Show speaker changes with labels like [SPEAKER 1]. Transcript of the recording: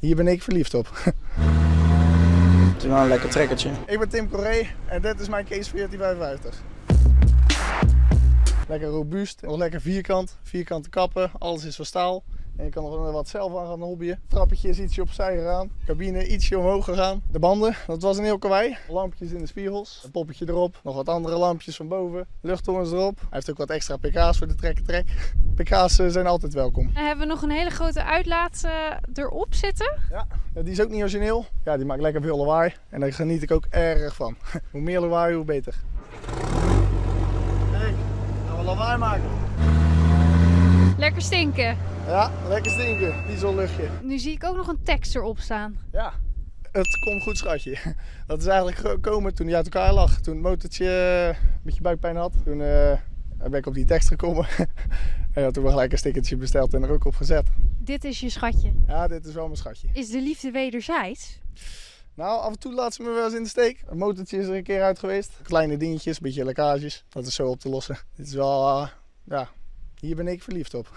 [SPEAKER 1] Hier ben ik verliefd op.
[SPEAKER 2] Het is wel een lekker trekkertje.
[SPEAKER 1] Ik ben Tim Corré en dit is mijn Case 1455. Lekker robuust, nog lekker vierkant, vierkante kappen, alles is van staal. En je kan er wat zelf aan gaan hobbyen. Trappetje is ietsje opzij gegaan, cabine ietsje omhoog gegaan. De banden, dat was een heel karwei. Lampjes in de spiegels, een poppetje erop, nog wat andere lampjes van boven. Luchttorens erop. Hij heeft ook wat extra pk's voor de trekker-trek. Pk's zijn altijd welkom.
[SPEAKER 3] En hebben we nog een hele grote uitlaat erop zitten.
[SPEAKER 1] Ja, die is ook niet origineel. Ja, die maakt lekker veel lawaai en daar geniet ik ook erg van. Hoe meer lawaai, hoe beter. Kijk, gaan we lawaai maken.
[SPEAKER 3] Lekker stinken.
[SPEAKER 1] Ja, lekker stinken, dieselluchtje.
[SPEAKER 3] Nu zie ik ook nog een tekst erop staan.
[SPEAKER 1] Ja, het komt goed schatje. Dat is eigenlijk gekomen toen hij uit elkaar lag. Toen het motortje een beetje buikpijn had. Toen ben ik op die tekst gekomen. En ja, toen we gelijk een stickertje besteld en er ook op gezet.
[SPEAKER 3] Dit is je schatje.
[SPEAKER 1] Ja, dit is wel mijn schatje.
[SPEAKER 3] Is de liefde wederzijds?
[SPEAKER 1] Nou, af en toe laat ze me wel eens in de steek. Het motortje is er een keer uit geweest. Kleine dingetjes, een beetje lekkages. Dat is zo op te lossen. Dit is wel, ja, hier ben ik verliefd op.